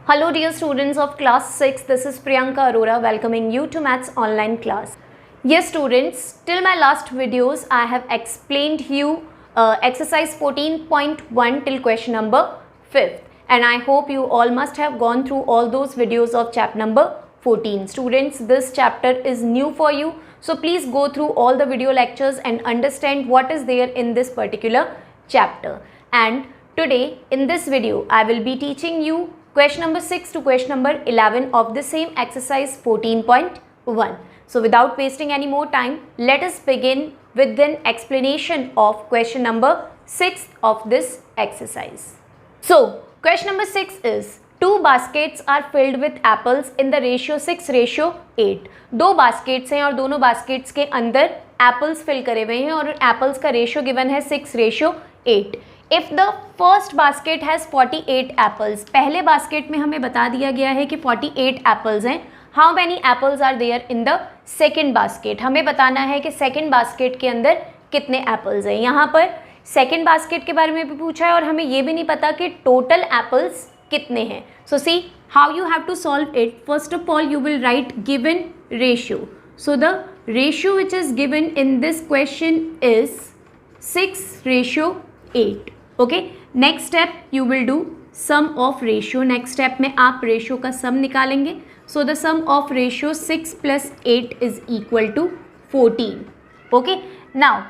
Hello dear students of class 6, this is Priyanka Arora welcoming you to Maths online class. Yes students, till my last videos I have explained you exercise 14.1 till question number 5th and I hope you all must have gone through all those videos of chapter number 14. Students, this chapter is new for you, so please go through all the video lectures and understand what is there in this particular chapter. And today in this video I will be teaching you question number 6 to question number 11 of the same exercise 14.1. So without wasting any more time, let us begin with an explanation of question number 6 of this exercise. So question number 6 is, two baskets are filled with apples in the ratio 6:8. दो baskets हैं और दोनों baskets के अंदर apples fill करे हुए हैं और apples का ratio given है 6:8. If the first basket has 48 apples, पहले basket में हमें बता दिया गया है कि 48 apples हैं. How many apples are there in the second basket? हमें बताना है कि second basket के अंदर कितने apples हैं. यहाँ पर second basket के बारे में भी पूछा है और हमें ये भी नहीं पता कि total apples कितने हैं. So see how you have to solve it. First of all, you will write given ratio. So the ratio which is given in this question is 6:8. Okay, next step you will do sum of ratio. Next step में आप ratio का sum निकालेंगे. So the sum of ratio 6 + 8 is equal to 14. Okay, now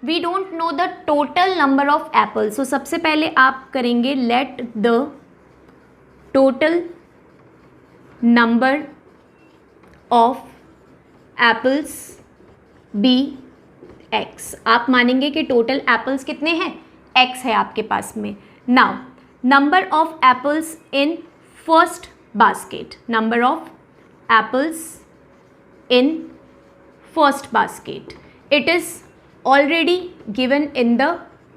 we don't know the total number of apples. So सबसे पहले आप करेंगे let the total number of apples be x. आप मानेंगे कि टोटल एप्पल्स कितने हैं, x है आपके पास में. Now number of apples in first basket. Number of apples in first basket, it is already given in the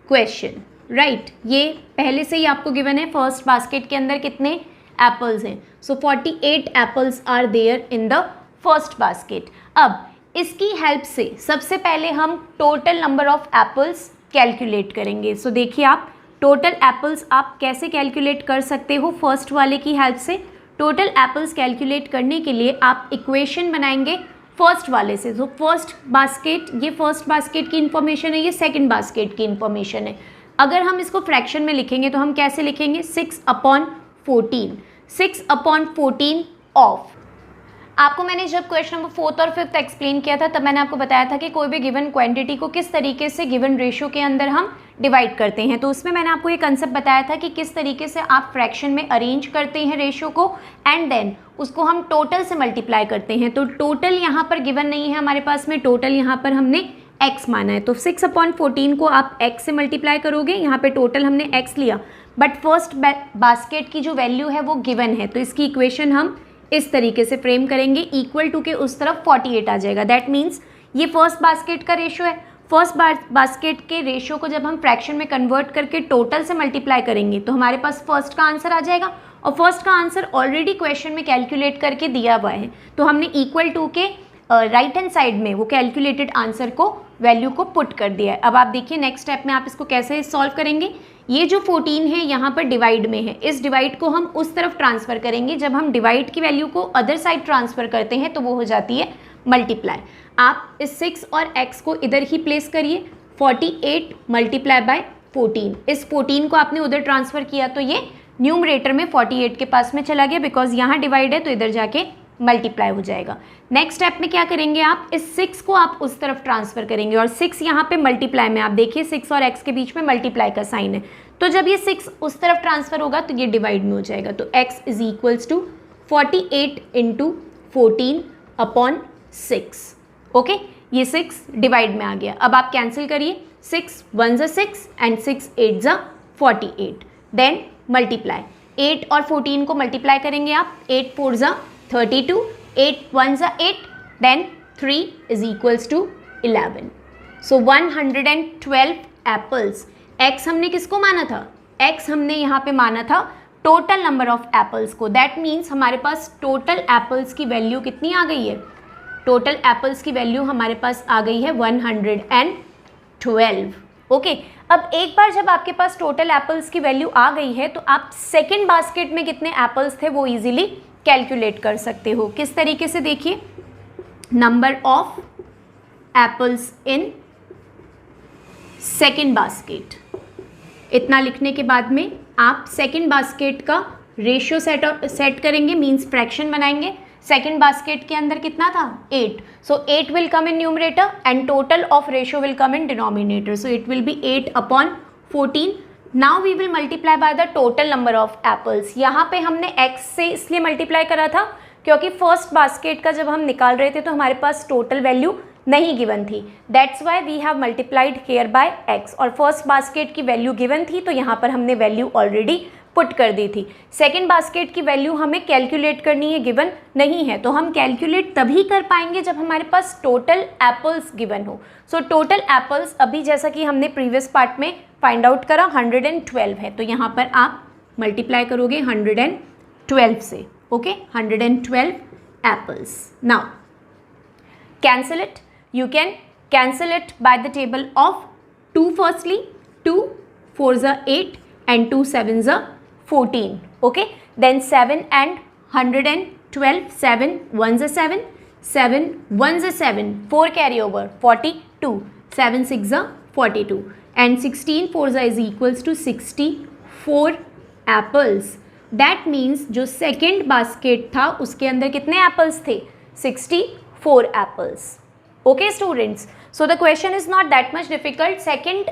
question, right. ये पहले से ही आपको गिवन है फर्स्ट बास्केट के अंदर कितने एप्पल्स हैं. So 48 apples are there in the first basket. अब इसकी हेल्प से सबसे पहले हम total number of apples calculate करेंगे. सो देखिए, आप टोटल एप्पल्स आप कैसे कैलकुलेट कर सकते हो फर्स्ट वाले की हेल्प से. टोटल एप्पल्स कैलकुलेट करने के लिए आप इक्वेशन बनाएंगे फर्स्ट वाले से. सो फर्स्ट बास्केट, ये फर्स्ट बास्केट की इंफॉर्मेशन है, ये सेकंड बास्केट की इंफॉर्मेशन है. अगर हम इसको फ्रैक्शन में लिखेंगे तो हम कैसे लिखेंगे, 6/14. 6/14 ऑफ. आपको मैंने जब क्वेश्चन नंबर 4th और 5th एक्सप्लेन किया था तब मैंने आपको बताया था कि कोई भी गिवन क्वांटिटी को किस तरीके से गिवन रेशियो के अंदर हम डिवाइड करते हैं. तो उसमें मैंने आपको ये कंसेप्ट बताया था कि किस तरीके से आप फ्रैक्शन में अरेंज करते हैं रेशियो को एंड देन उसको हम टोटल से मल्टीप्लाई करते हैं. तो टोटल यहाँ पर गिवन नहीं है हमारे पास में, टोटल यहाँ पर हमने x माना है. तो 6/14 को आप x से मल्टीप्लाई करोगे. यहाँ पे टोटल हमने x लिया बट फर्स्ट बास्केट की जो वैल्यू है वो गिवन है. तो इसकी इक्वेशन हम इस तरीके से फ्रेम करेंगे, इक्वल टू के उस तरफ 48 आ जाएगा. दैट मीन्स ये फर्स्ट बास्केट का रेशियो है. फर्स्ट बास्केट के रेशियो को जब हम फ्रैक्शन में कन्वर्ट करके टोटल से मल्टीप्लाई करेंगे तो हमारे पास फर्स्ट का आंसर आ जाएगा और फर्स्ट का आंसर ऑलरेडी क्वेश्चन में कैलकुलेट करके दिया हुआ है. तो हमने इक्वल टू के राइट हैंड साइड में वो कैलकुलेटेड आंसर को वैल्यू को पुट कर दिया है. अब आप देखिए नेक्स्ट स्टेप में आप इसको कैसे सॉल्व करेंगे. ये जो 14 है यहाँ पर डिवाइड में है, इस डिवाइड को हम उस तरफ ट्रांसफ़र करेंगे. जब हम डिवाइड की वैल्यू को अदर साइड ट्रांसफ़र करते हैं तो वो हो जाती है मल्टीप्लाई. आप इस 6 और x को इधर ही प्लेस करिए. 48 मल्टीप्लाई बाय 14. इस 14 को आपने उधर ट्रांसफ़र किया तो ये न्यूमरेटर में 48 के पास में चला गया, बिकॉज यहाँ डिवाइड है तो इधर जाके मल्टीप्लाई हो जाएगा. नेक्स्ट स्टेप में क्या करेंगे, आप इस 6 को आप उस तरफ ट्रांसफ़र करेंगे और 6 यहाँ पे मल्टीप्लाई में, आप देखिए 6 और x के बीच में मल्टीप्लाई का साइन है. तो जब ये 6 उस तरफ ट्रांसफ़र होगा तो ये डिवाइड में हो जाएगा. तो x is equals to 48 × 14/6. Okay, ये 6 डिवाइड में आ गया. अब आप कैंसिल करिए. 6 1 = 6 एंड 6 8 = 48. Then multiply. 8 और 14 को मल्टीप्लाई करेंगे आप. 8 4 = 32, 8 1 = 8, then 3 is equals to 11. So 112 apples. x हमने किसको माना था, x हमने यहाँ पे माना था टोटल नंबर ऑफ एप्पल्स को. दैट मीन्स हमारे पास टोटल एप्पल्स की वैल्यू कितनी आ गई है, टोटल एप्पल्स की वैल्यू हमारे पास आ गई है 112. ओके, अब एक बार जब आपके पास टोटल एप्पल्स की वैल्यू आ गई है तो आप सेकेंड बास्केट में कितने एप्पल्स थे वो इजीली कैलकुलेट कर सकते हो। किस तरीके से, देखिए, number of apples in second basket, इतना लिखने के बाद में आप सेकेंड बास्केट का रेशियो सेट करेंगे, मींस फ्रैक्शन बनाएंगे। सेकेंड बास्केट के अंदर कितना था, 8, so 8 will come in numerator and total of ratio will come in denominator, so it will be 8/14। Now we will multiply by the total number of apples. यहाँ पे हमने x से इसलिए मल्टीप्लाई करा था क्योंकि फर्स्ट बास्केट का जब हम निकाल रहे थे तो हमारे पास टोटल वैल्यू नहीं गिवन थी, that's why we have multiplied here by x, और फर्स्ट बास्केट की वैल्यू गिवन थी तो यहाँ पर हमने वैल्यू ऑलरेडी पुट कर दी थी। सेकेंड बास्केट की वैल्यू हमें कैलकुलेट करनी है, गिवन नहीं है, तो हम कैलकुलेट तभी कर पाएंगे जब हमारे पास टोटल एप्पल्स गिवन हो। सो टोटल एप्पल्स अभी जैसा कि हमने प्रीवियस पार्ट में फाइंड आउट करा 112 है, तो यहाँ पर आप मल्टीप्लाई करोगे 112 से, okay, 112 apples. Now cancel it, you can cancel it by the table of 2 firstly, 2 4s are 8 and 2 7s are 14, okay, then 7 and 112, 7 1s are 7, 7 1s are 7, 4 carry over 42, 7 6s are 42 and 16 4s are is equals to 64 apples. That means जो second basket था उसके अंदर कितने apples थे, 64 apples. Okay students, so the question is not that much difficult. Second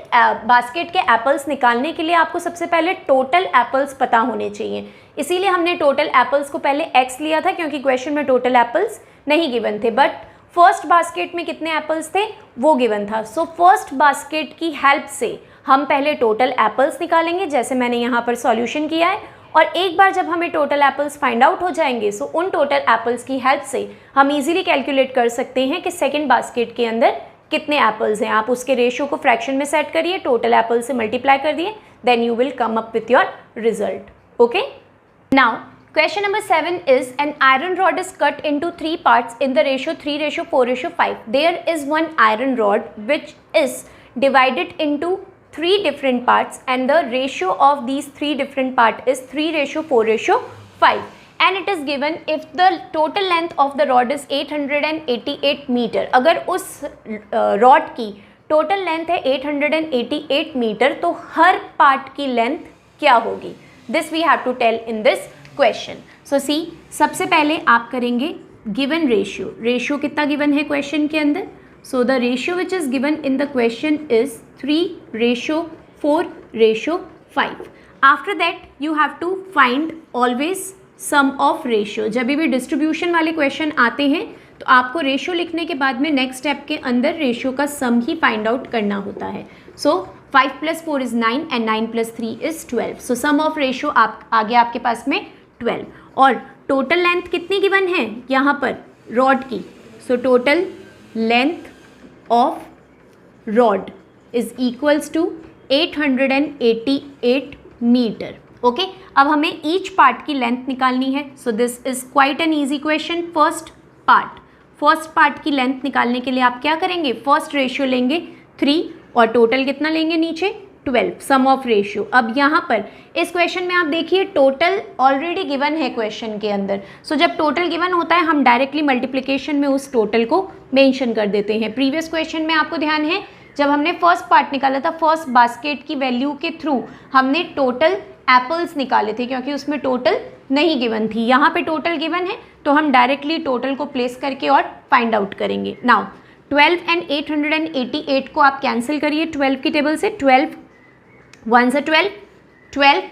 basket के apples निकालने के लिए आपको सबसे पहले टोटल एप्पल्स पता होने चाहिए, इसीलिए हमने टोटल एप्पल्स को पहले x लिया था क्योंकि क्वेश्चन में टोटल एप्पल्स नहीं गिवन थे, बट फर्स्ट बास्केट में कितने एप्पल्स थे वो गिवन था। सो फर्स्ट बास्केट की हेल्प से हम पहले टोटल एप्पल्स निकालेंगे जैसे मैंने यहाँ पर सॉल्यूशन किया है, और एक बार जब हमें टोटल एप्पल्स फाइंड आउट हो जाएंगे सो उन टोटल एप्पल्स की हेल्प से हम इजीली कैलकुलेट कर सकते हैं कि सेकंड बास्केट के अंदर कितने एप्पल्स हैं। आप उसके रेशियो को फ्रैक्शन में सेट करिए, टोटल एप्पल से मल्टीप्लाई कर दिए, then you will come up with your result, okay. Now question number 7 is an iron rod is cut into 3 parts in the ratio 3:4:5. There is one iron rod which is divided into 3 different parts and the ratio of these 3 different parts is 3:4:5, and it is given if the total length of the rod is 888 meter. अगर उस rod की total length है 888 metre तो हर part की length क्या होगी? This we have to tell in this question. So see, सबसे पहले आप करेंगे given ratio. Ratio कितना given है question के अंदर? So the ratio which is given in the question is 3:4:5. After that you have to find always sum of ratio. जब भी डिस्ट्रीब्यूशन वाले क्वेश्चन आते हैं तो आपको रेशियो लिखने के बाद में नेक्स्ट स्टेप के अंदर रेशियो का सम ही फाइंड आउट करना होता है. सो 5 + 4 is 9 and 9 + 3 is 12. So sum of ratio आप आगे आपके पास में 12. और टोटल लेंथ कितनी गिवन है यहाँ पर रॉड की? So total length of rod is equals to 888 meter. Okay, अब हमें ईच पार्ट की लेंथ निकालनी है. So this is quite an easy question. First part की लेंथ निकालने के लिए आप क्या करेंगे? फर्स्ट रेशियो लेंगे 3 और टोटल कितना लेंगे नीचे? 12. सम ऑफ रेशियो. अब यहाँ पर इस क्वेश्चन में आप देखिए टोटल ऑलरेडी गिवन है क्वेश्चन के अंदर. सो जब टोटल गिवन होता है हम डायरेक्टली मल्टीप्लिकेशन में उस टोटल को मेंशन कर देते हैं. प्रीवियस क्वेश्चन में आपको ध्यान है जब हमने फर्स्ट पार्ट निकाला था, फर्स्ट बास्केट की वैल्यू के थ्रू हमने टोटल एप्पल्स निकाले थे क्योंकि उसमें टोटल नहीं गिवन थी. यहाँ पे टोटल गिवन है तो हम डायरेक्टली टोटल को प्लेस करके और फाइंड आउट करेंगे. नाउ 12 एंड 888 को आप कैंसिल करिए 12 की टेबल से. 12 1s are 12, 12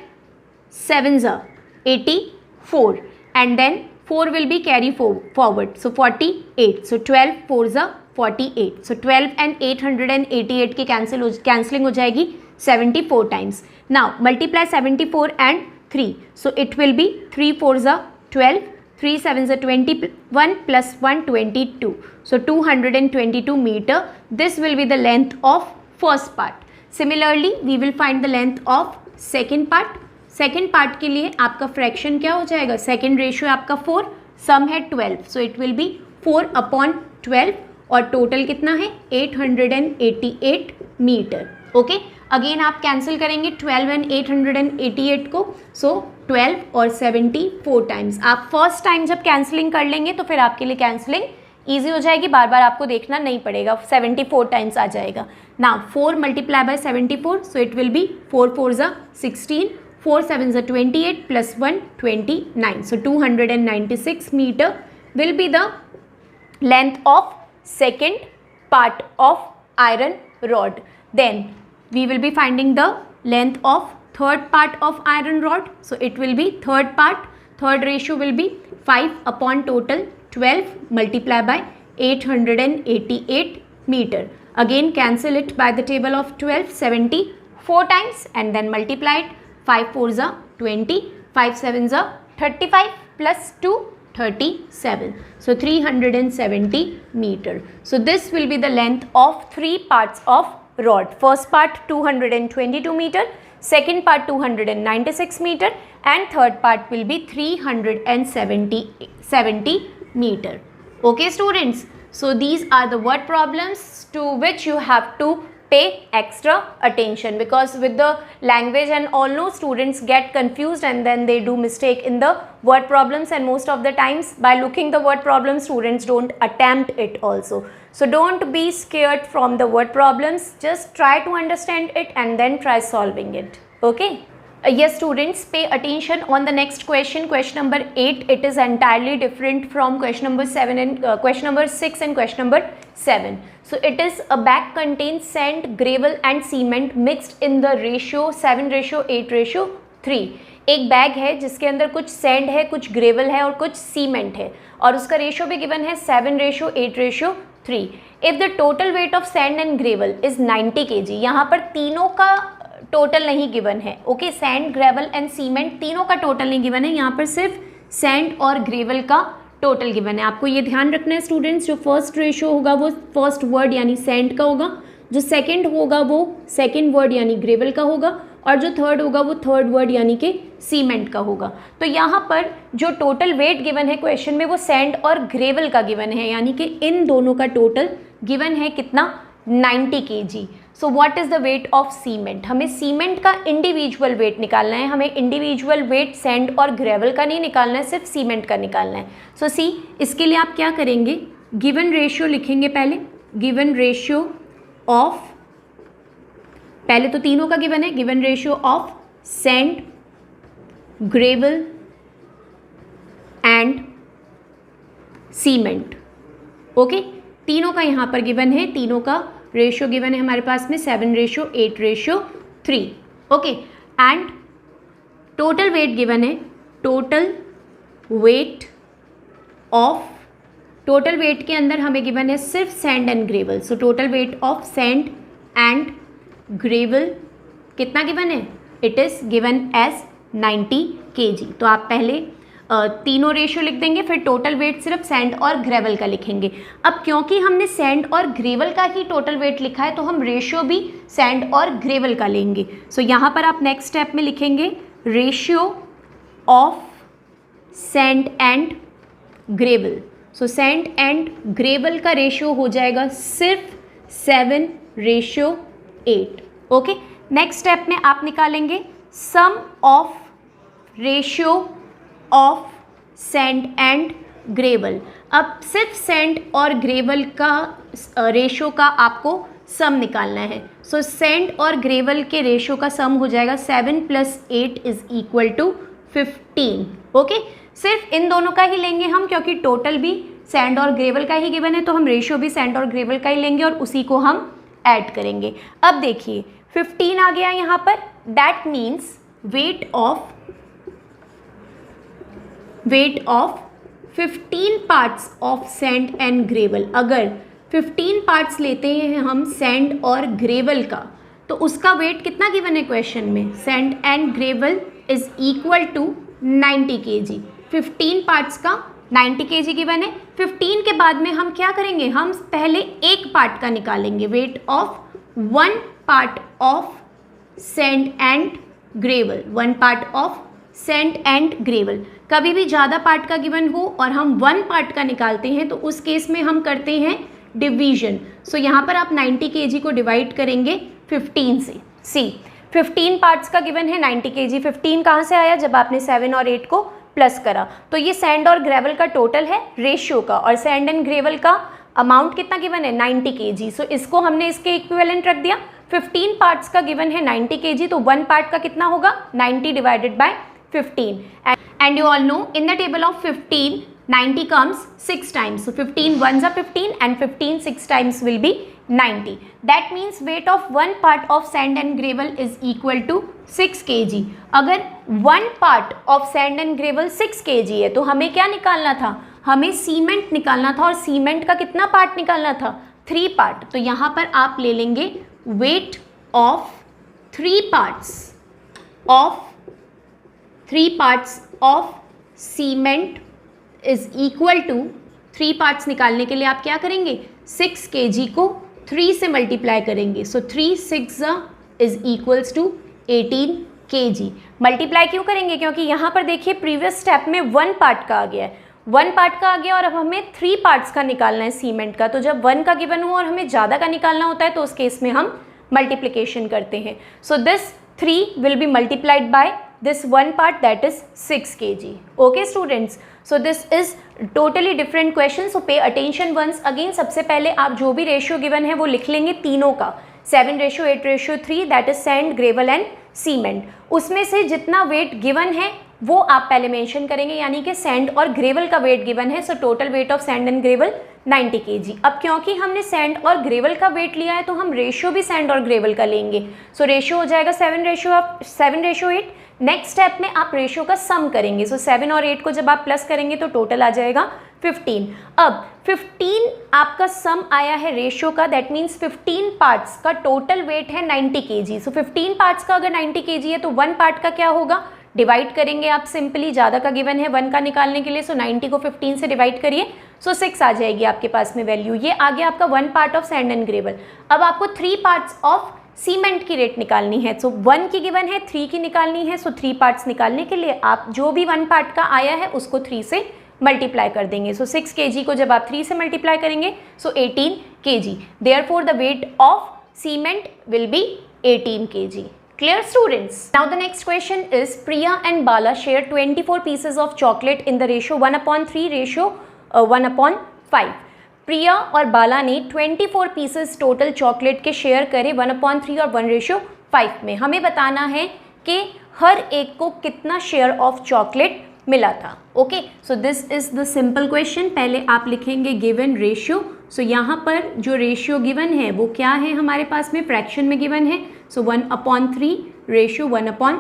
7s are 84 and then 4 will be carry forward. So 48. So 12 4s are 48. So 12 and 888 की कैंसिलिंग हो जाएगी 74 times. Now multiply 74 and 3. So it will be 3 4s are 12, 3 7s are 21 plus 1 22. So 222 meter. This will be the length of first part. Similarly, we will find the length of second part. Second part के लिए आपका fraction क्या हो जाएगा? Second ratio आपका 4, सम है 12. सो it will B 4/12 और total कितना है? 888 मीटर. ओके, अगेन आप कैंसिल करेंगे 12 एंड 888 को, सो 12 और 70 4 टाइम्स। आप फर्स्ट टाइम जब कैंसिलिंग कर लेंगे तो फिर आपके लिए कैंसिलिंग ईजी हो जाएगी, बार बार आपको देखना नहीं पड़ेगा, 74 टाइम्स आ जाएगा ना। 4 multiply by 74, so it will be 4 4 ज़ा 16, 4 7 ज़ा 28 plus 1 29, so 296 meter will be the length of second part of iron rod. Then we will be finding the length of third part of iron rod. So it will be third part, third ratio will be 5 upon total 12 multiply by 888 meter. Again cancel it by the table of 12, 70 4 times and then multiply it. 5 4 are 20, 5 7 are 35 plus 2 37, so 370 meter. So this will be the length of 3 parts of rod. First part 222 meter, second part 296 meter and third part will be 370 meter. Okay students, so these are the word problems to which you have to pay extra attention, because with the language and all, no, students get confused and then they do mistake in the word problems, and most of the times by looking the word problems students don't attempt it also. So don't be scared from the word problems, just try to understand it and then try solving it. Okay. Yes students, pay attention on the next question, question number 8. It is entirely different from question number 7 and question number 6 and question number 7. So it is a bag contains sand, gravel and cement mixed in the ratio 7:8:3. एक bag है जिसके अंदर कुछ sand है, कुछ gravel है और कुछ सीमेंट है और उसका रेशियो भी गिवन है 7:8:3. If the total weight of sand and gravel is 90 kg, यहाँ पर तीनों का टोटल नहीं गिवन है. Okay, sand, gravel and cement तीनों का टोटल नहीं गिवन है, यहाँ पर सिर्फ सैंड और ग्रेवल का टोटल गिवन है. आपको ये ध्यान रखना है स्टूडेंट्स, जो फर्स्ट रेशियो होगा वो फर्स्ट वर्ड यानी सैंड का होगा, जो सेकंड होगा वो सेकंड वर्ड यानी ग्रेवल का होगा और जो थर्ड होगा वो थर्ड वर्ड यानी कि सीमेंट का होगा. तो यहाँ पर जो टोटल वेट गिवन है क्वेश्चन में वो सैंड और ग्रेवल का गिवन है, यानी कि इन दोनों का टोटल गिवन है कितना, 90 kg. So what is the weight of cement. हमें सीमेंट का इंडिविजुअल वेट निकालना है, हमें इंडिविजुअल वेट सैंड और ग्रेवल का नहीं निकालना है, सिर्फ सीमेंट का निकालना है. सो सी, इसके लिए आप क्या करेंगे, गिवन रेशियो लिखेंगे पहले. गिवन रेशियो ऑफ, पहले तो तीनों का गिवन है, given ratio of sand, gravel and cement. Okay, तीनों का यहाँ पर गिवन है, तीनों का रेशियो गिवन है हमारे पास में 7:8:3. Okay, and total weight given है, total weight of, total weight के अंदर हमें गिवन है सिर्फ sand and gravel. So total weight of sand and gravel कितना गिवन है, it is given as 90 kg. तो आप पहले तीनों रेशियो लिख देंगे, फिर टोटल वेट सिर्फ सैंड और ग्रेवल का लिखेंगे. अब क्योंकि हमने सैंड और ग्रेवल का ही टोटल वेट लिखा है तो हम रेशियो भी सैंड और ग्रेवल का लेंगे. सो यहाँ पर आप नेक्स्ट स्टेप में लिखेंगे ratio of sand and gravel. So sand and gravel का रेशियो हो जाएगा सिर्फ 7:8. ओके, नेक्स्ट स्टेप में आप निकालेंगे sum of ratio of sand and gravel. अब सिर्फ सैंड और ग्रेवल का रेशियो का आपको सम निकालना है. सो सैंड और ग्रेवल के रेशियो का सम हो जाएगा 7 + 8 = 15. ओके, सिर्फ इन दोनों का ही लेंगे हम, क्योंकि टोटल भी सैंड और ग्रेवल का ही गिवन है तो हम रेशियो भी सैंड और ग्रेवल का ही लेंगे और उसी को हम ऐड करेंगे. अब देखिए 15 आ गया यहाँ पर, that means weight of 15 parts of sand and gravel. अगर 15 पार्ट्स लेते हैं हम सैंड और ग्रेवल का तो उसका वेट कितना गिवन है क्वेश्चन में, sand and gravel is equal to 90 kg. 15 parts का 90 kg गिवन है. 15 के बाद में हम क्या करेंगे, हम पहले एक पार्ट का निकालेंगे, weight of 1 part of sand and gravel, 1 part of sand and gravel. कभी भी ज़्यादा पार्ट का गिवन हो और हम 1 पार्ट का निकालते हैं तो उस केस में हम करते हैं डिवीजन. सो यहाँ पर आप 90 kg को डिवाइड करेंगे 15 से। सी 15 पार्ट्स का गिवन है 90 kg। 15 कहाँ से आया, जब आपने 7 और 8 को प्लस करा। तो ये सैंड और ग्रेवल का टोटल है रेशियो का, और सैंड एंड ग्रेवल का अमाउंट कितना गिवन है 90 kg। सो इसको हमने इसके इक्विवेलेंट रख दिया। 15 पार्ट्स का गिवन है 90 kg, तो 1 पार्ट का कितना होगा 90 divided by 15। And you all know in the table of 15 90 comes 6 times. So 15 ones are 15 and 15 6 times will be 90. That means weight of one part of sand and gravel is equal to 6 kg. अगर one part of sand and gravel 6 kg है तो हमें क्या निकालना था, हमें cement निकालना था, और सीमेंट का कितना पार्ट निकालना था 3 पार्ट। तो यहाँ पर आप ले लेंगे weight of 3 parts of cement is equal to 3 parts निकालने के लिए आप क्या करेंगे 6 kg को 3 से मल्टीप्लाई करेंगे। So 3 6 is equals to 18 kg। Multiply क्यों करेंगे, क्योंकि यहाँ पर देखिए प्रीवियस स्टेप में 1 पार्ट का आ गया है, 1 पार्ट का आ गया, और अब हमें 3 पार्ट्स का निकालना है सीमेंट का। तो जब 1 का गिवन हो और हमें ज़्यादा का निकालना होता है तो उस केस में हम मल्टीप्लिकेशन करते हैं। So this 3 will be multiplied by this 1 part, that is 6 kg. Okay students, so this is totally different question, so pay attention once again. सबसे पहले आप जो भी रेशियो गिवन है वो लिख लेंगे तीनों का, 7:8:3, that is sand, gravel and cement। उसमें से जितना वेट गिवन है वो आप पहले मेंशन करेंगे, यानी कि सैंड और ग्रेवल का वेट गिवन है। सो total weight of sand and gravel 90 kg। अब क्योंकि हमने सैंड और ग्रेवल का वेट लिया है तो हम रेशियो भी सैंड और ग्रेवल का लेंगे। सो रेशियो हो जाएगा 7:8। नेक्स्ट स्टेप में आप रेशियो का सम करेंगे। सो 7 और 8 को जब आप प्लस करेंगे तो टोटल आ जाएगा 15। अब 15 आपका सम आया है रेशियो का, दैट मीन्स 15 पार्ट्स का टोटल वेट है 90 kg। सो 15 पार्ट्स का अगर 90 kg है तो 1 पार्ट का क्या होगा, डिवाइड करेंगे आप सिंपली, ज़्यादा का गिवन है 1 का निकालने के लिए। सो 90 को 15 से डिवाइड करिए, सो 6 आ जाएगी आपके पास में वैल्यू। ये आ गया आपका 1 part of sand and gravel. अब आपको 3 पार्ट्स ऑफ सीमेंट की रेट निकालनी है। सो 1 की गिवन है, 3 की निकालनी है। सो 3 पार्ट्स निकालने के लिए आप जो भी 1 पार्ट का आया है उसको 3 से मल्टीप्लाई कर देंगे। सो 6 kg को जब आप 3 से मल्टीप्लाई करेंगे सो 18 kg। Therefore the weight of cement will be 18 kg। Clear students? Now the next question is Priya and Bala share 24 pieces of chocolate in the ratio 1/3 ratio 1/5। प्रिया और बाला ने 24 पीसेस टोटल चॉकलेट के share करे 1/3 और 1:5 में। हमें बताना है कि हर एक को कितना शेयर ऑफ चॉकलेट मिला था। Okay, so this is the simple question. पहले आप लिखेंगे गिवन रेशियो। सो यहाँ पर जो रेशियो गिवन है वो क्या है हमारे पास में, फ्रैक्शन में गिवन है। सो 1/3 रेशियो 1/5।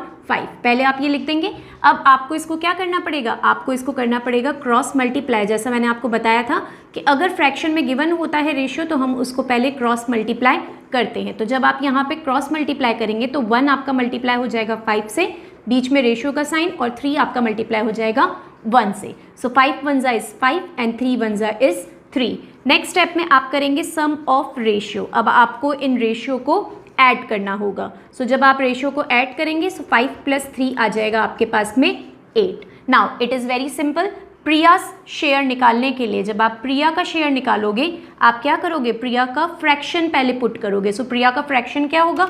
पहले आप ये लिख देंगे। अब आपको इसको क्या करना पड़ेगा, आपको इसको करना पड़ेगा क्रॉस मल्टीप्लाई। जैसा मैंने आपको बताया था कि अगर फ्रैक्शन में गिवन होता है रेशियो तो हम उसको पहले क्रॉस मल्टीप्लाई करते हैं। तो जब आप यहाँ पे क्रॉस मल्टीप्लाई करेंगे तो 1 आपका मल्टीप्लाई हो जाएगा 5 से, बीच में रेशियो का साइन, और 3 आपका मल्टीप्लाई हो जाएगा 1 से। सो 5 1 is 5 and 3 1 is 3। Next step में आप करेंगे सम ऑफ रेशियो। अब आपको इन रेशियो को ऐड करना होगा। सो जब आप रेशियो को ऐड करेंगे सो 5 + 3 आ जाएगा आपके पास में 8। Now it is very simple. Priya share निकालने के लिए जब आप प्रिया का शेयर निकालोगे आप क्या करोगे, प्रिया का फ्रैक्शन पहले पुट करोगे। सो प्रिया का फ्रैक्शन क्या होगा,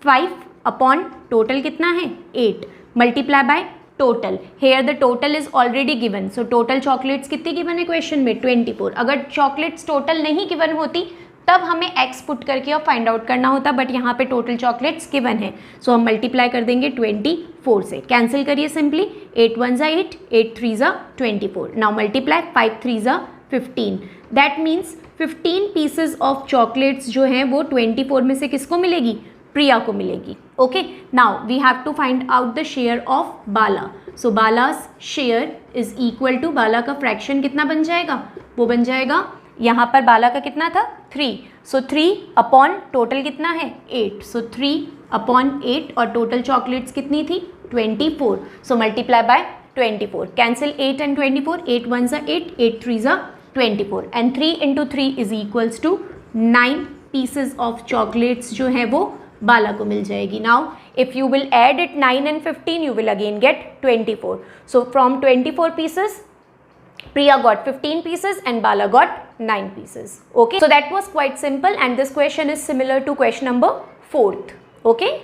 5 अपॉन टोटल कितना है 8 multiply by total. Here the total is already given. So total chocolates कितनी गिवन है क्वेश्चन में 24। अगर चॉकलेट्स टोटल नहीं गिवन होती तब हमें x पुट करके और फाइंड आउट करना होता, बट यहाँ पे टोटल चॉकलेट्स गिवन है। सो हम मल्टीप्लाई कर देंगे 24 से। कैंसिल करिए simply, 8 1 8, 8 3 24। Now multiply 5 3 15। That means 15 pieces of chocolates जो हैं वो 24 में से किसको मिलेगी, प्रिया को मिलेगी। Okay, now we have to find out the share of Bala. So Bala's share is equal to, Bala का फ्रैक्शन कितना बन जाएगा, वो बन जाएगा यहाँ पर बाला का कितना था 3। सो 3 अपॉन टोटल कितना है 8। सो 3 अपॉन 8 और टोटल चॉकलेट्स कितनी थी 24। So multiply by 24। Cancel 8 and 24, 8 1 8, 8 3 24 and 3 × 3 is equals to 9 pieces of chocolates जो है वो बाला को मिल जाएगी। Now if you will add it 9 and 15 you will again get 24. So from 24 pieces Priya got 15 pieces and Bala got 9 pieces. Okay, so that was quite simple and this question is similar to question number 4th. Okay.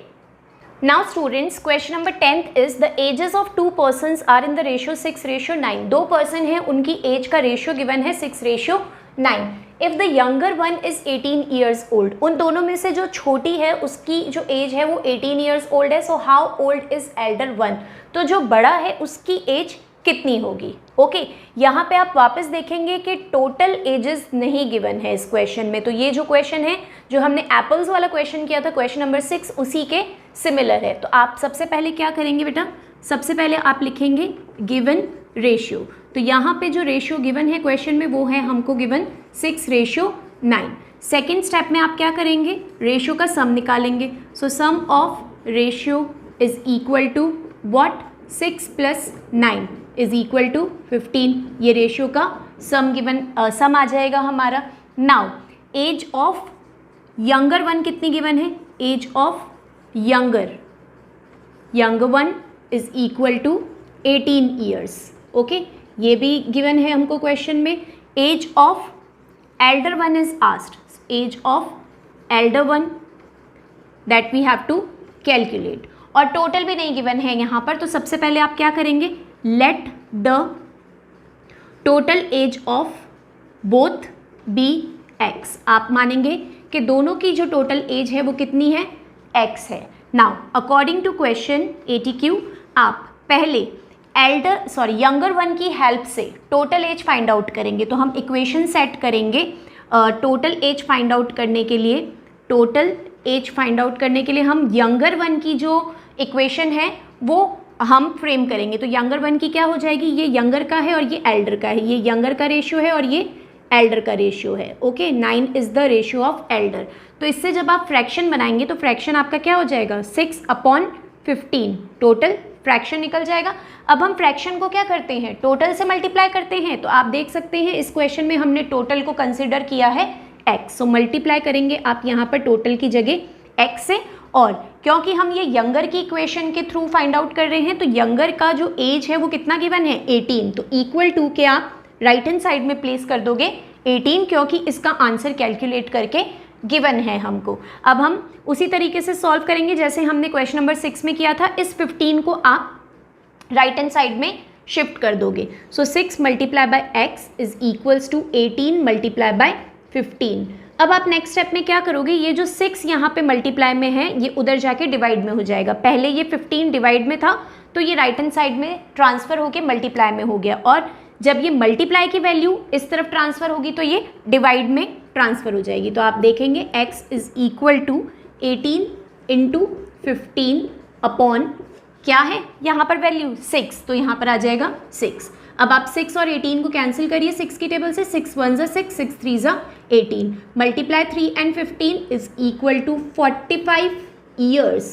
Now students, question number 10th is the ages of two persons are in the ratio 6:9. दो person है, उनकी as का ratio given है 6:9. If the younger one is 18 years old, उन दोनों में से जो छोटी है उसकी जो एज है वो 18 years old है. So how old is Elder one, तो जो बड़ा है उसकी एज कितनी होगी. ओके, यहाँ पे आप वापस देखेंगे कि टोटल एजेस नहीं गिवन है इस क्वेश्चन में. तो ये जो क्वेश्चन है, जो हमने एप्पल्स वाला क्वेश्चन किया था, क्वेश्चन नंबर 6, उसी के सिमिलर है. तो आप सबसे पहले क्या करेंगे बेटा, सबसे पहले आप लिखेंगे गिवन रेशियो. तो यहाँ पे जो रेशियो गिवन है क्वेश्चन में वो है हमको गिवन 6:9. सेकेंड स्टेप में आप क्या करेंगे, रेशियो का सम निकालेंगे. So sum of ratio is equal to what, 6 + 9 is equal to 15. ये रेशियो का सम गिवन सम आ जाएगा हमारा. Now age of younger one कितनी गिवन है, age of younger one is equal to 18 years. Okay, ये भी गिवन है हमको क्वेश्चन में. Age of elder one is asked, age of elder one that we have to calculate. और total भी नहीं गिवन है यहाँ पर. तो सबसे पहले आप क्या करेंगे, let the total age of both be x. आप मानेंगे कि दोनों की जो टोटल एज है वो कितनी है, एक्स है. Now according to question ATQ, आप पहले यंगर वन की हेल्प से टोटल एज फाइंड आउट करेंगे. तो हम इक्वेशन सेट करेंगे टोटल एज फाइंड आउट करने के लिए. टोटल एज फाइंड आउट करने के लिए हम यंगर वन की जो इक्वेशन है वो हम फ्रेम करेंगे. तो यंगर वन की क्या हो जाएगी, ये यंगर का है और ये एल्डर का है. ये यंगर का रेशियो है और ये एल्डर का रेशियो है. Okay, 9 is the ratio of Elder. तो इससे जब आप फ्रैक्शन बनाएंगे तो फ्रैक्शन आपका क्या हो जाएगा, 6/15. टोटल फ्रैक्शन निकल जाएगा. अब हम फ्रैक्शन को क्या करते हैं, टोटल से मल्टीप्लाई करते हैं. तो आप देख सकते हैं इस क्वेश्चन में हमने टोटल को कंसिडर किया है x. सो मल्टीप्लाई करेंगे आप यहाँ पर टोटल की जगह x से. और क्योंकि हम ये यंगर की इक्वेशन के थ्रू फाइंड आउट कर रहे हैं तो यंगर का जो एज है वो कितना गिवन है, 18. तो इक्वल टू के आप राइट हैंड साइड में प्लेस कर दोगे 18, क्योंकि इसका आंसर कैलकुलेट करके गिवन है हमको. अब हम उसी तरीके से सॉल्व करेंगे जैसे हमने क्वेश्चन नंबर 6 में किया था. इस 15 को आप राइट हैंड साइड में शिफ्ट कर दोगे. सो 6 × x इज इक्वल्स टू 18 × 15. अब आप नेक्स्ट स्टेप में क्या करोगे, ये जो 6 यहाँ पे मल्टीप्लाई में है ये उधर जाके डिवाइड में हो जाएगा. पहले ये 15 डिवाइड में था तो ये राइट हैंड साइड में ट्रांसफ़र होके मल्टीप्लाई में हो गया. और जब ये मल्टीप्लाई की वैल्यू इस तरफ ट्रांसफ़र होगी तो ये डिवाइड में ट्रांसफ़र हो जाएगी. तो आप देखेंगे x is equal to 18 × 15 upon क्या है यहाँ पर वैल्यू 6. तो यहाँ पर आ जाएगा 6. अब आप 6 और 18 को कैंसिल करिए 6 की टेबल से. 6 × 1 = 6, 6 × 3 = 18. Multiply 3 and 15 is equal to 45 years.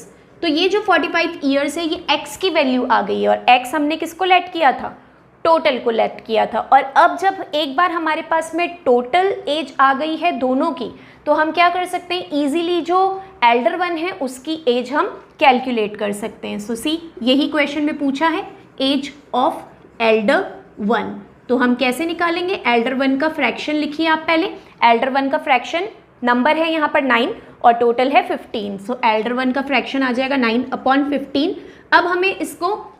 तो ये जो 45 years है ये x की वैल्यू आ गई है. और x हमने किसको लेट किया था, टोटल को लेट किया था. और अब जब एक बार हमारे पास में टोटल एज आ गई है दोनों की, तो हम क्या कर सकते हैं, ईजिली जो एल्डर वन है उसकी एज हम कैलकुलेट कर सकते हैं. सो सी, यही क्वेश्चन में पूछा है एज ऑफ एल्डर वन. तो हम कैसे निकालेंगे, एल्डर वन का फ्रैक्शन लिखिए आप पहले. एल्डर वन का फ्रैक्शन नंबर है यहाँ पर 9 और टोटल है 15. सो एल्डर वन का फ्रैक्शन आ जाएगा 9/15. अब हमें इसको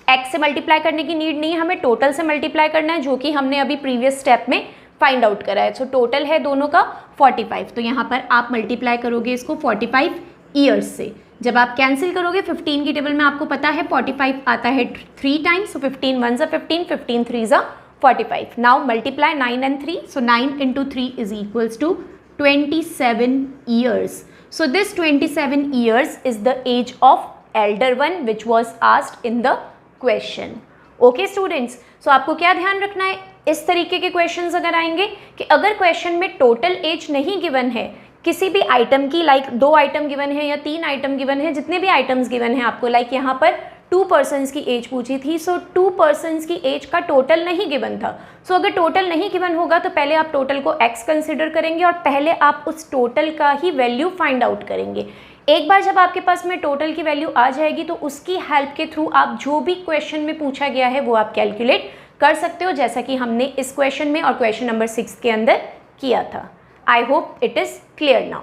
x से मल्टीप्लाई करने की नीड नहीं है, हमें टोटल से मल्टीप्लाई करना है, जो कि हमने अभी प्रीवियस स्टेप में फाइंड आउट करा है. सो टोटल है दोनों का 45. तो यहाँ पर आप मल्टीप्लाई करोगे इसको 45 years से. जब आप कैंसिल करोगे 15 की टेबल में आपको पता है 45 आता है 3 times. So 15 × 1 = 15, 15 × 3 = 45. Now multiply 9 and 3. So 9 × 3 is equals to 27 years. So this 27 years is the age of elder one which was asked in the question. Okay students, so आपको क्या ध्यान रखना है, इस तरीके के क्वेश्चंस अगर आएंगे कि अगर क्वेश्चन में टोटल एज नहीं गिवन है किसी भी आइटम की, लाइक 2 आइटम गिवन है या 3 आइटम गिवन है, जितने भी आइटम्स गिवन है आपको, लाइक यहाँ पर 2 पर्सन्स की एज पूछी थी. सो 2 पर्सन्स की एज का टोटल नहीं गिवन था. सो अगर टोटल नहीं गिवन होगा तो पहले आप टोटल को x कंसिडर करेंगे और पहले आप उस टोटल का ही वैल्यू फाइंड आउट करेंगे. एक बार जब आपके पास में टोटल की वैल्यू आ जाएगी तो उसकी हेल्प के थ्रू आप जो भी क्वेश्चन में पूछा गया है वो आप कैलकुलेट कर सकते हो, जैसा कि हमने इस क्वेश्चन में और क्वेश्चन नंबर 6 के अंदर किया था. I hope it is clear now.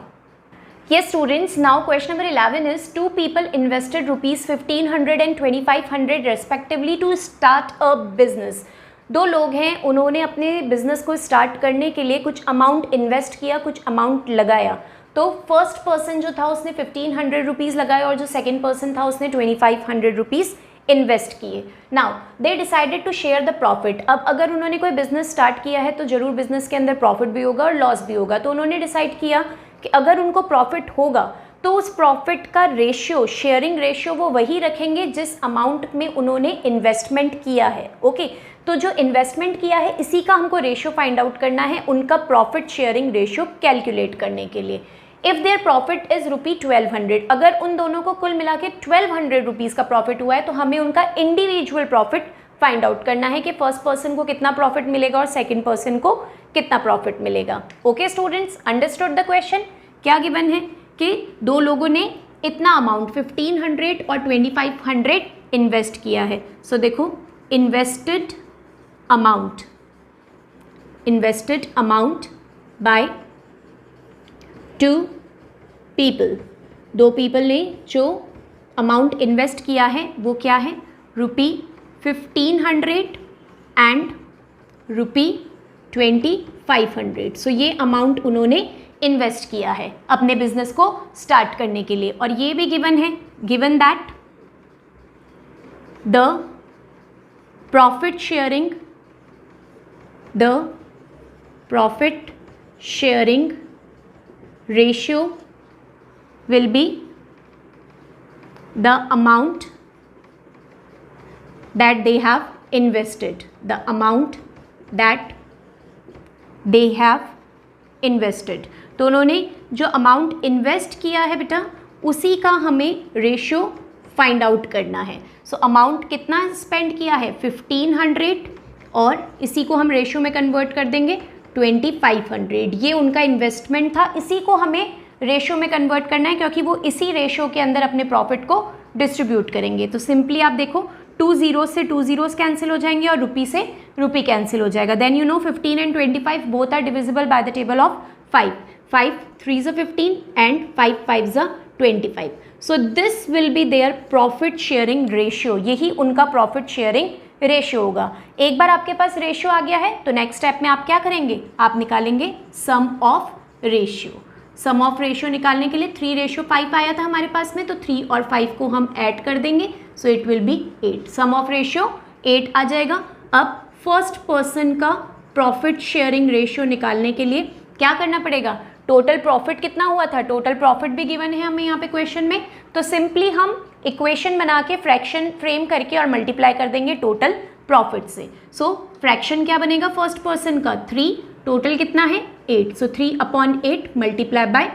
Yes students, now question number 11 is two people invested rupees 1500 and 2500 respectively to start a business. दो लोग हैं, उन्होंने अपने बिजनेस को स्टार्ट करने के लिए कुछ अमाउंट इन्वेस्ट किया, कुछ अमाउंट लगाया. तो फर्स्ट पर्सन जो था उसने 1500 रुपीज़ लगाया और जो सेकंड पर्सन था उसने 2500 रुपीज़ इन्वेस्ट किए. Now they decided to share the profit. अब अगर उन्होंने कोई बिजनेस स्टार्ट किया है तो ज़रूर बिजनेस के अंदर प्रॉफिट भी होगा और लॉस भी होगा. तो उन्होंने डिसाइड किया कि अगर उनको प्रॉफिट होगा तो उस प्रॉफिट का रेशियो, शेयरिंग रेशियो वो वही रखेंगे जिस अमाउंट में उन्होंने इन्वेस्टमेंट किया है. ओके, तो जो इन्वेस्टमेंट किया है इसी का हमको रेशियो फाइंड आउट करना है उनका प्रॉफिट शेयरिंग रेशियो कैलकुलेट करने के लिए. इफ़ देयर प्रॉफिट इज़ ₹1200, अगर उन दोनों को कुल मिला के 1200 रुपीज़ का प्रॉफिट हुआ है तो हमें उनका इंडिविजुअल प्रॉफिट फाइंड आउट करना है कि फर्स्ट पर्सन को कितना प्रॉफिट मिलेगा और सेकंड पर्सन को कितना प्रॉफिट मिलेगा. Okay students, understood the question. क्या गिवन है कि दो लोगों ने इतना अमाउंट 1500 और 2500 इन्वेस्ट किया है. सो देखो, invested amount by two people. दो पीपल ने जो अमाउंट इन्वेस्ट किया है वो क्या है, ₹1500 एंड ₹2500. सो ये अमाउंट उन्होंने इन्वेस्ट किया है अपने बिजनेस को स्टार्ट करने के लिए. और ये भी गिवन है, given that the profit sharing ratio will be the amount that they have invested. The amount that they have invested. तो उन्होंने जो अमाउंट इन्वेस्ट किया है बेटा उसी का हमें रेशियो फाइंड आउट करना है. सो अमाउंट कितना स्पेंड किया है 1500 और इसी को हम रेशियो में कन्वर्ट कर देंगे 2500. ये उनका इन्वेस्टमेंट था, इसी को हमें रेशियो में कन्वर्ट करना है क्योंकि वो इसी रेशियो के अंदर अपने प्रॉफिट को डिस्ट्रीब्यूट करेंगे. तो सिंपली आप देखो 2 zeros से 2 zeros कैंसिल हो जाएंगे और रुपी से रुपी कैंसिल हो जाएगा. Then you know 15 and 25 both are divisible by the table of 5. 5 3s are 15 and 5 5s are 25. So this will be their profit sharing ratio. यही उनका प्रॉफिट शेयरिंग रेशियो होगा. एक बार आपके पास रेशियो आ गया है तो नेक्स्ट स्टेप में आप क्या करेंगे, आप निकालेंगे sum of ratio. Sum of ratio निकालने के लिए 3:5 आया था हमारे पास में, तो 3 और 5 को हम ऐड कर देंगे. So it will be 8. Sum of ratio 8 आ जाएगा. अब फर्स्ट पर्सन का प्रॉफिट शेयरिंग रेशियो निकालने के लिए क्या करना पड़ेगा, टोटल प्रॉफिट कितना हुआ था, टोटल प्रॉफिट भी गिवन है हमें यहाँ पे क्वेश्चन में. तो सिंपली हम इक्वेशन बना के फ्रैक्शन फ्रेम करके और मल्टीप्लाई कर देंगे टोटल प्रॉफिट से. सो फ्रैक्शन क्या बनेगा फर्स्ट पर्सन का 3, टोटल कितना है 8. सो 3/8 multiply by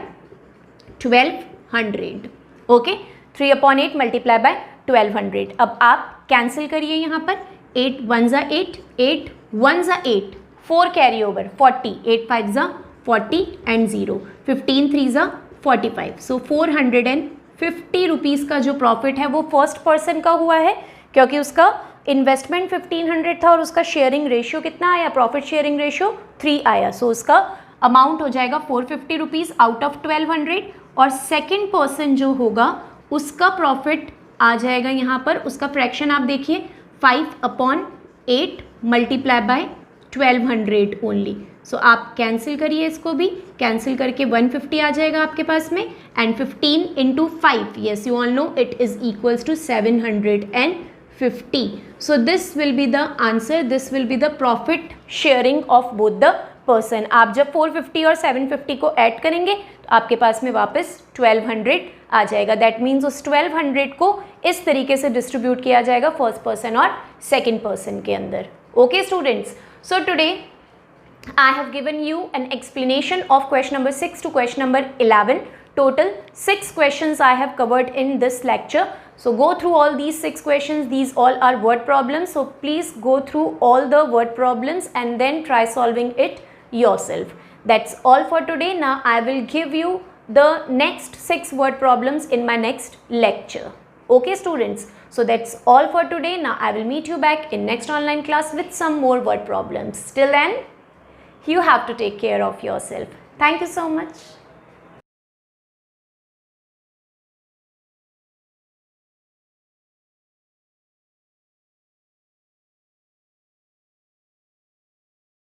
1200. Okay, 3/8 multiply by 1200. अब आप कैंसिल करिए यहाँ पर, 8 1s are 8, 8 1s are 8, 4 carry over 40, 8 5s are 40 and 0, 15 3s are 45. So 450 rupees का जो प्रॉफिट है वो फर्स्ट पर्सन का हुआ है क्योंकि उसका इन्वेस्टमेंट 1500 था और उसका शेयरिंग रेशियो कितना आया, प्रॉफिट शेयरिंग रेशियो 3 आया. सो उसका अमाउंट हो जाएगा 450 रुपीज़ आउट ऑफ 1200. और सेकंड पर्सन जो होगा उसका प्रॉफिट आ जाएगा यहाँ पर, उसका फ्रैक्शन आप देखिए 5/8 मल्टीप्लाई बाय 1200 ओनली. सो आप कैंसिल करिए, इसको भी कैंसिल करके 150 आ जाएगा आपके पास में. And 15 into 5, yes you all know it is equals to 750. So this will be the answer, this will be the profit sharing of both the person. आप जब 450 और 750 को ऐड करेंगे तो आपके पास में वापस 1200 आ जाएगा. दैट मीन्स उस 1200 को इस तरीके से डिस्ट्रीब्यूट किया जाएगा फर्स्ट पर्सन और सेकेंड पर्सन के अंदर. Okay students, so today I have given you an explanation of question number 6 to question number 11. Total 6 questions I have covered in this lecture. So go through all these 6 questions. These all are word problems. So please go through all the word problems and then try solving it yourself. That's all for today. Now I will give you the next 6 word problems in my next lecture. Okay students, so that's all for today. Now I will meet you back in next online class with some more word problems. Till then, you have to take care of yourself. Thank you so much.